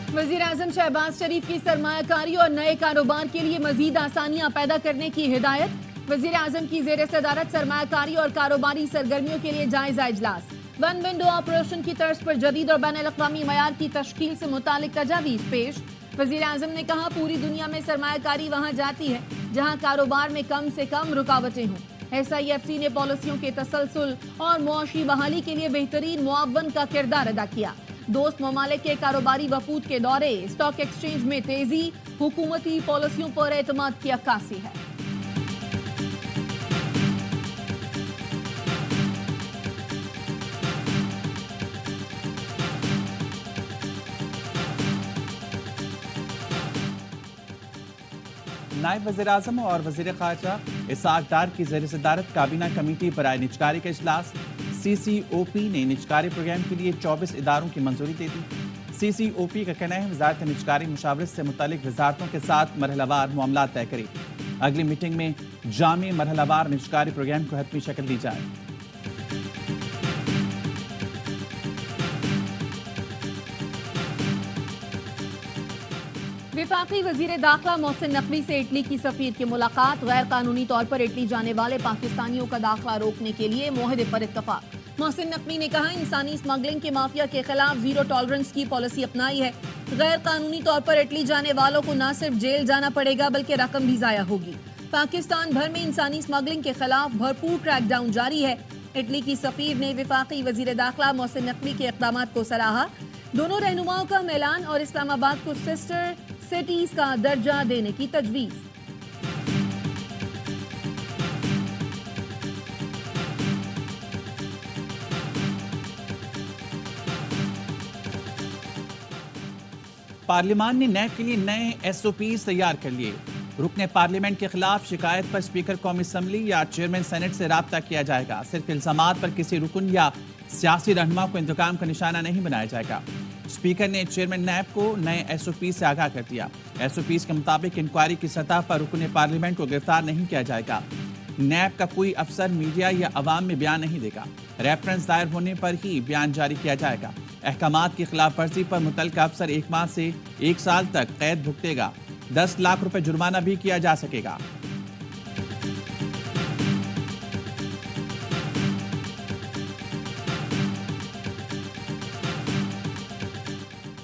वज़ीर-ए-आज़म शहबाज शरीफ की सरमायाकारी और नए कारोबार के लिए मजीद आसानियां पैदा करने की हिदायत। वज़ीर-ए-आज़म की ज़ेर सदारत सरमायाकारी और कारोबारी सरगर्मियों के लिए जायजा इजलास। वन विंडो ऑपरेशन की तर्ज पर जदीद और बैनुल-अक़वामी मयार की तश्कील से मुतालिक तजावीज़ पेश। वज़ीर-ए-आज़म ने कहा, पूरी दुनिया में सरमायाकारी वहाँ जाती है जहाँ कारोबार में कम से कम रुकावटें हों। SIFC ने पॉलिसियों के तसलसल और मुआशी बहाली के लिए बेहतरीन मुआवन का किरदार अदा किया। दोस्त ममालिक के कारोबारी वफूद के दौरे, स्टॉक एक्सचेंज में तेजी, हुकूमती पॉलिसियों पर एतमाद की अक्कासी है। नायब वज़ीर-ए-आज़म और वज़ीर ख़ारजा इसहाक़ डार की ज़ेर सदारत काबीना कमेटी बराए निजकारी का इजलास। CCOP ने निजकारी प्रोग्राम के लिए 24 इदारों की मंजूरी दे दी। CCOP का कहना है, वज़ारत निजकारी मुशावरत से मुतालिक वज़ारतों के साथ मरहलावार मामला तय करे। अगली मीटिंग में जामी मरहलावार निजकारी प्रोग्राम को हतमी शक्ल दी जाए। वफाकी वज़ीर दाखिला मोहसिन नकवी से इटली की सफ़ीर की मुलाकात। गैर कानूनी तौर पर इटली जाने वाले पाकिस्तानियों का दाखिला रोकने के लिए मुआहदे पर इत्तफाक। मोहसिन नकवी ने कहा, इंसानी स्मगलिंग के माफिया के खिलाफ जीरो टॉलरेंस की पॉलिसी अपनाई है। गैर कानूनी तौर पर इटली जाने वालों को न सिर्फ जेल जाना पड़ेगा बल्कि रकम भी ज़ाया होगी। पाकिस्तान भर में इंसानी स्मगलिंग के खिलाफ भरपूर क्रैकडाउन जारी है। इटली की सफ़ीर ने वफाकी वज़ीर दाखिला मोहसिन नकवी के इक़दामात को सराहा। दोनों रहनुमाओं का ऐलान और इस्लामाबाद को सिस्टर सिटीज का दर्जा देने की तजवीज़। पार्लियामान ने नैब के लिए नए SOPs तैयार कर लिए। रुकने पार्लियामेंट के खिलाफ शिकायत पर स्पीकर कौमी असम्बली या चेयरमैन सेनेट से राब्ता किया जाएगा। सिर्फ इल्जामात पर किसी रुकन या सियासी रहनुमा को इंतकाम का निशाना नहीं बनाया जाएगा। स्पीकर ने चेयरमैन नैब को नए SOP से आगाह कर दिया। SOPs के मुताबिक इंक्वायरी की सतह पर रुकने पार्लियामेंट को गिरफ्तार नहीं किया जाएगा। नैब का कोई अफसर मीडिया या अवाम में बयान नहीं देगा। रेफरेंस दायर होने पर ही बयान जारी किया जाएगा। अहकामात की खिलाफ वर्जी पर मुतल्लिका अफसर 1 माह से 1 साल तक कैद भुगतेगा। 10 लाख रुपए जुर्माना भी किया जा सकेगा।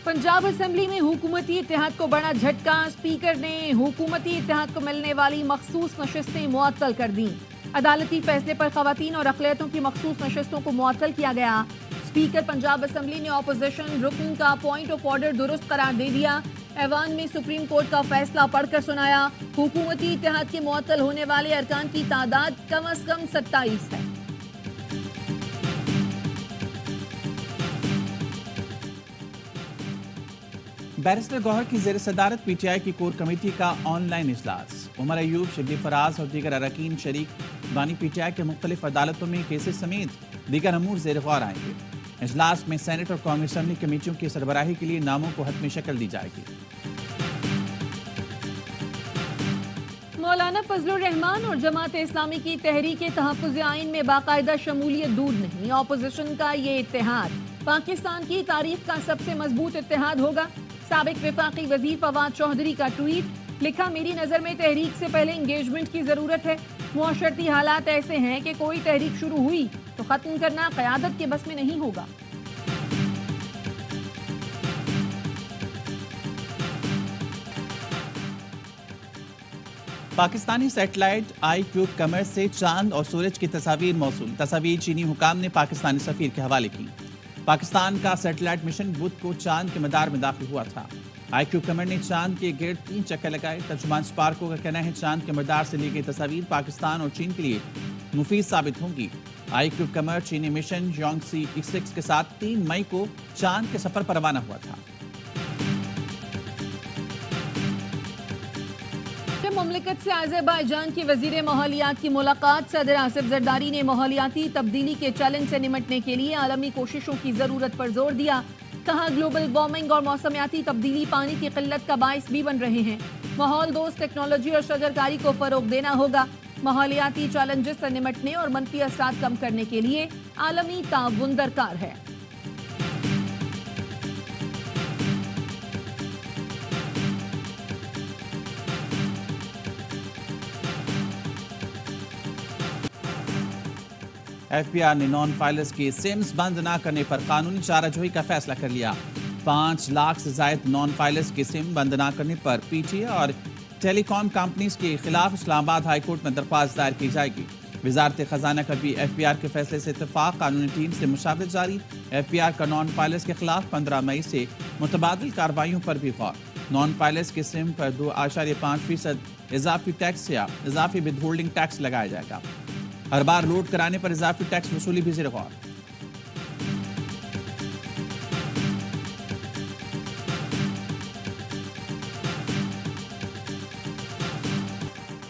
पंजाब असेंबली में हुकूमती इत्तेहाद को बड़ा झटका। स्पीकर ने हुकूमती इत्तेहाद को मिलने वाली मखसूस नशिस्तें मुअत्तल कर दी। अदालती फैसले पर खवातीन और अक़लियतों की मखसूस नशिस्तों को मुअत्तल किया गया। स्पीकर पंजाब असेंबली ने ऑपोजिशन रुकन का पॉइंट ऑफ ऑर्डर दुरुस्त करार दे दिया। ऐवान में सुप्रीम कोर्ट का फैसला पढ़कर सुनाया। हुकूमती इत्तेहाद के मुअत्तल होने वाले अरकान की तादाद कम अज कम 27 है। बैरिस्टर गौहर की ज़ेर सदारत PTI की कोर कमेटी का ऑनलाइन इजलास। उमर अयूब, शिबली फराज और दीगर अरकान शरीक बानी PTI के मुख्तलिफ अदालतों में केसेस समेत दीगर अमूर ज़ेर गौर आएंगे। इजलास में सेनेट और कौमी असम्बली कमेटियों की सरबराही के लिए नामों को हतमी शक्ल दी जाएगी। मौलाना फजलुर रहमान और जमात इस्लामी की तहरीक तहफ़्फ़ुज़ आइन में बाकायदा शमूलियत दूर नहीं। ऑपोजिशन का ये इत्तेहाद पाकिस्तान की तारीख का सबसे मजबूत इत्तेहाद होगा। साबिक वफाकी वजीर फवाद चौधरी का ट्वीट, लिखा, मेरी नज़र में तहरीक से पहले इंगेजमेंट की ज़रूरत है। मुआशरती हालात ऐसे हैं कि कोई तहरीक शुरू हुई तो ख़त्म करना क़यादत के बस में नहीं होगा। पाकिस्तानी सैटेलाइट IQ कमर से चांद और सूरज की तस्वीर मौसूल। तस्वीर चीनी हुकाम ने पाकिस्तानी सफीर के हवाले की। पाकिस्तान का सैटेलाइट मिशन बुध को चांद के मदार में दाखिल हुआ था। IQ कमर ने चांद के गिर्द 3 चक्कर लगाए। तर्जुमान स्पार्को का कहना है, चांद के मदार से ली गई तस्वीर पाकिस्तान और चीन के लिए मुफीद साबित होंगी। IQ कमर चीनी मिशन योंगसी 6 के साथ 3 मई को चांद के सफर पर रवाना हुआ था। मुमलिकत से अज़रबैजान की वज़ीर माहौलियात की मुलाकात। सदर आसिफ ज़रदारी ने माहौलियाती तब्दीली के चैलेंज से निमटने के लिए आलमी कोशिशों की ज़रूरत पर जोर दिया। कहा, ग्लोबल वार्मिंग और मौसमियाती तब्दीली पानी की किल्लत का बाइस भी बन रहे हैं। माहौल दोस्त टेक्नोलॉजी और शजरकारी को फ़रोग देना होगा। माहौलियाती चैलेंजेस से निमटने और मनफी असरात कम करने के लिए आलमी ताउन दरकार है। FBR ने नॉन फाइलर्स की सिम्स बंद न करने पर कानूनी चाराजोही का फैसला कर लिया। 5 लाख से जायद नॉन फाइलर्स की सिम बंद न करने पर PTA और टेलीकॉम कंपनीज के खिलाफ इस्लामाबाद हाई कोर्ट में दरख्वास्त दायर की जाएगी। वजारत खजाना का भी FBR के फैसले से इत्तेफाक, कानूनी टीम से मुशावरत जारी। FBR का नॉन फाइलर्स के खिलाफ 15 मई से मुतबादिल कार्रवाइयों पर भी गौर। नॉन फाइलर्स की सिम पर 2.5% इजाफी टैक्स या इजाफी विद होल्डिंग टैक्स लगाया जाएगा। हर बार लोड कराने पर इजाफी टैक्स वसूली भी ज़ेर गौर।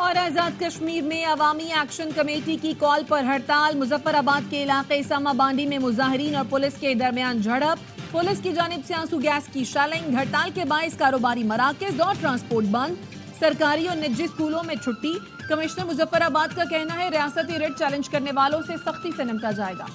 और आजाद कश्मीर में अवामी एक्शन कमेटी की कॉल पर हड़ताल। मुजफ्फराबाद के इलाके इसामा बांडी में मुजाहिरीन और पुलिस के दरमियान झड़प। पुलिस की जानिब से आंसू गैस की शेलिंग। हड़ताल के बाइस कारोबारी मराकज और ट्रांसपोर्ट बंद। सरकारी और निजी स्कूलों में छुट्टी। कमिश्नर मुजफ्फराबाद का कहना है रियासती रेट चैलेंज करने वालों से सख्ती से निपटा जाएगा।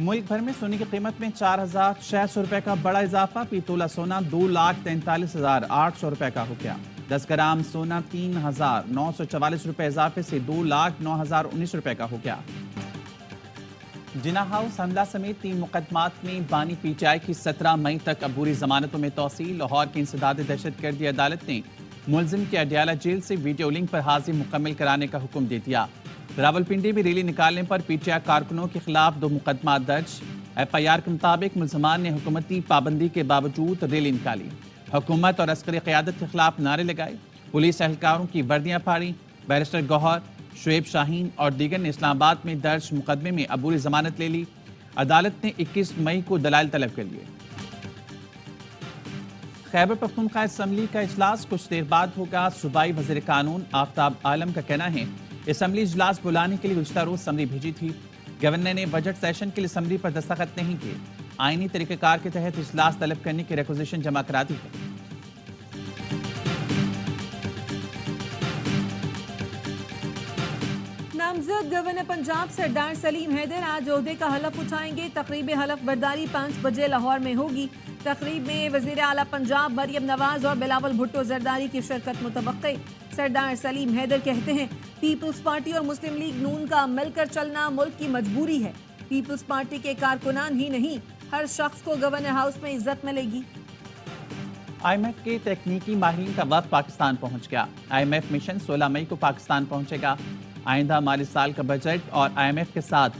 मुल्क भर में सोने की कीमत में 4,600 रुपए का बड़ा इजाफा। पीतोला सोना 2,43,800 रुपए का हो गया। 10 ग्राम सोना 3,944 रुपए इजाफे से 2,09,019 रुपए का हो गया। जिना हाउस हमला समेत 3 मुकदमात में बानी PTI की 17 मई तक अबूरी जमानतों में तौसील। लाहौर की इंसदाद दहशतगर्दी अदालत ने मुलजिम के अडियाला जेल से वीडियो लिंक पर हाजिर मुकम्मल कराने का हुक्म दे दिया। रावलपिंडी में रैली निकालने पर PTI कारकुनों के खिलाफ 2 मुकदमा दर्ज। FIR के मुताबिक मुलजमान ने हुकूमती पाबंदी के बावजूद रैली निकाली, हुकूमत और अस्करी क़यादत के खिलाफ नारे लगाए, पुलिस एहलकारों की वर्दियां फाड़ी। बैरिस्टर गौहर, शुएब शाहीन और दीगर ने इस्लामाबाद में दर्ज मुकदमे में अबूरी जमानत ले ली। अदालत ने 21 मई को दलाइल तलब कर लिए। खैबर पख्तूनख्वा असम्बली का इजलास कुछ देर बाद होगा। सूबाई वज़ीर कानून आफ्ताब आलम का कहना है असम्बली इजलास बुलाने के लिए गुज़िश्ता रोज समरी भेजी थी। गवर्नर ने बजट सेशन के लिए समरी पर दस्तखत नहीं किए। आईनी तरीक़ेकार के तहत इजलास तलब करने की रिक्वेजिशन जमा करा दी है। नामजद गवर्नर पंजाब सरदार सलीम हैदर आज ओहदे का हलफ उठाएंगे। तकरीब हलफ बर्दारी 5 बजे लाहौर में होगी। तकरीब में वज़ीर आला पंजाब मरियम नवाज और बिलावल भुट्टो जरदारी की शिरकत मुतवक्के। सरदार सलीम हैदर कहते हैं पीपल्स पार्टी और मुस्लिम लीग नून का मिलकर चलना मुल्क की मजबूरी है। पीपल्स पार्टी के कारकुनान ही नहीं, हर शख्स को गवर्नर हाउस में इज्जत मिलेगी। IMF के तकनीकी माहिरीन का वक्त पाकिस्तान पहुंच गया। IMF मिशन 16 मई को पाकिस्तान पहुंचेगा। आइंदा माली साल का बजट और IMF के साथ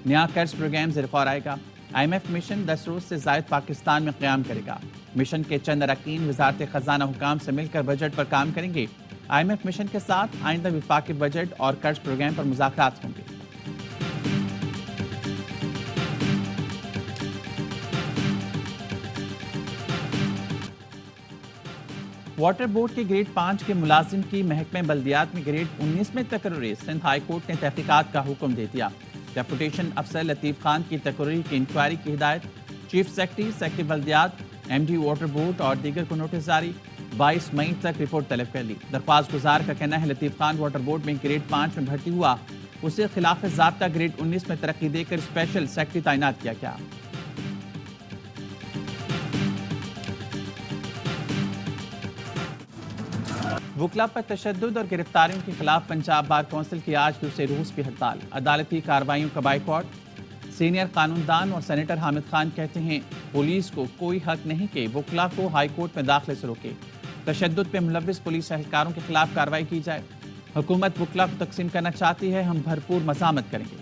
नया कर्ज प्रोग्राम ज़िरफ़ौर आएगा। IMF मिशन 10 रोज से ज़ायद पाकिस्तान में क़याम करेगा। मिशन के चंद अरकान वज़ारत ख़जाना हुकाम से मिलकर बजट पर काम करेंगे। IMF मिशन के साथ आइंदा विफाकी बजट और कर्ज प्रोग्राम पर मुज़ाकरात होंगे। वाटर बोर्ड के ग्रेड 5 के मुलाजिम की महकमे बल्दियात में ग्रेड 19 में तकर्री। सिंध हाई कोर्ट ने तहकीकात का हुक्म दे दिया। डेपुटेशन अफसर लतीफ़ खान की तकर्री की इंक्वायरी की हिदायत। चीफ सेक्रेटरी बल्दियात, MD वाटर बोर्ड और दीगर को नोटिस जारी। 22 मई तक रिपोर्ट तलब कर ली। दरख्वास्त गुजार का कहना है लतीफ़ खान वाटर बोर्ड में ग्रेड 5 में भर्ती हुआ, उसे खिलाफ ज़ाब्ता ग्रेड 19 में तरक्की देकर स्पेशल सेक्रेटरी तैनात किया गया। वकला पर तशद्दुद और गिरफ्तारियों के खिलाफ पंजाब बार कौंसिल की आज दूसरे रोज भी हड़ताल। अदालती कार्रवाइयों का बाइकॉट। सीनियर कानूनदान और सेनेटर हामिद खान कहते हैं पुलिस को कोई हक नहीं कि वकला को हाई कोर्ट में दाखिले से रोके। तशद्दुद पे मुलव्विस पुलिस एहलकारों के खिलाफ कार्रवाई की जाए। हुकूमत वकला को तकसीम करना चाहती है, हम भरपूर मज़ामत करेंगे।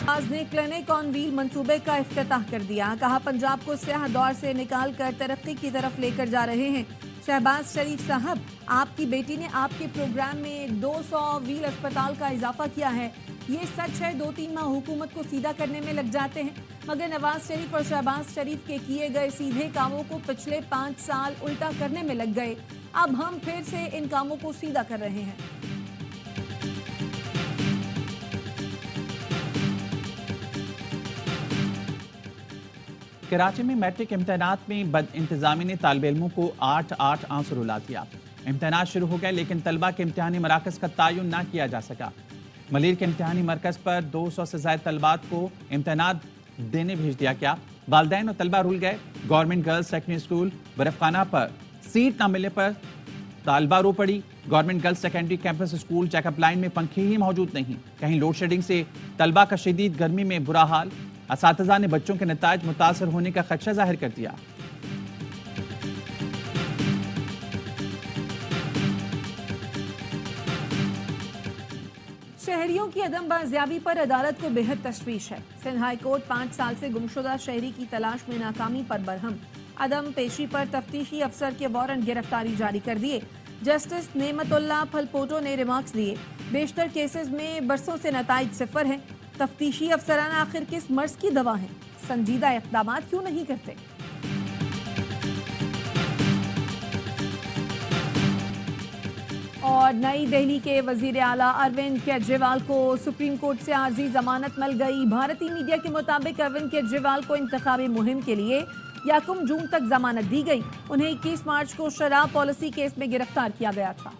आज ने क्लिनिक ऑन व्हील मंसूबे का इफ्तिताह कर दिया। कहा पंजाब को स्याह दौर से निकाल कर तरक्की की तरफ लेकर जा रहे हैं। शहबाज शरीफ साहब, आपकी बेटी ने आपके प्रोग्राम में 200 व्हील अस्पताल का इजाफा किया है। ये सच है 2-3 माह हुकूमत को सीधा करने में लग जाते हैं, मगर नवाज शरीफ और शहबाज शरीफ के किए गए सीधे कामों को पिछले 5 साल उल्टा करने में लग गए। अब हम फिर से इन कामों को सीधा कर रहे हैं। कराची में मैट्रिक इम्तहानात में बद इंतजामी ने तालिब इल्मों को 8 आंसर रुला दिया। इम्तहानात शुरू हो गए लेकिन तलबा के इम्तहानी मराकज़ का तयन ना किया जा सका। मलीर के इम्तहानी मरकज़ पर 200 से ज़ायद तलबात को इम्तहानात देने भेज दिया गया। والدین اور طلبہ رول گئے. گورنمنٹ گرلز سیکنڈری اسکول برف خانہ پر سیٹ نہ ملنے پر طالبہ رو پڑی. Government girls secondary campus school check up line میں پنکھے ہی موجود نہیں. کہیں لوڈ شیڈنگ سے طلبہ کا شدید گرمی میں برا حال. اساتذہ نے بچوں کے نتائج متاثر ہونے کا خدشہ ظاہر کر دیا. شہریوں کی عدم بازیابی پر عدالت کو بے حد تشویش ہے. سندھ ہائی کورٹ 5 سال سے گمشدہ شہری کی تلاش میں ناکامی پر برہم. عدم پیشی پر تفتیشی افسر کے وارنٹ گرفتاری جاری کر دیے. جسٹس نعمت اللہ پھلپوٹو نے ریمارکس دیے. بیشتر کیسز میں برسوں سے نتائج صفر ہیں. تفتیشی افسران آخر کس مرض کی دوا ہیں؟ سنجیدہ اقدامات کیوں نہیں کرتے؟ اور نئی دہلی کے وزیر اعلیٰ اروند کیجریوال کو سپریم کورٹ سے عارضی ضمانت مل گئی. بھارتی میڈیا کے مطابق اروند کیجریوال کو انتخابی مہم کے لیے 1 جون تک ضمانت دی گئی. انہیں 21 مارچ کو شراب پالیسی کیس میں گرفتار کیا گیا تھا.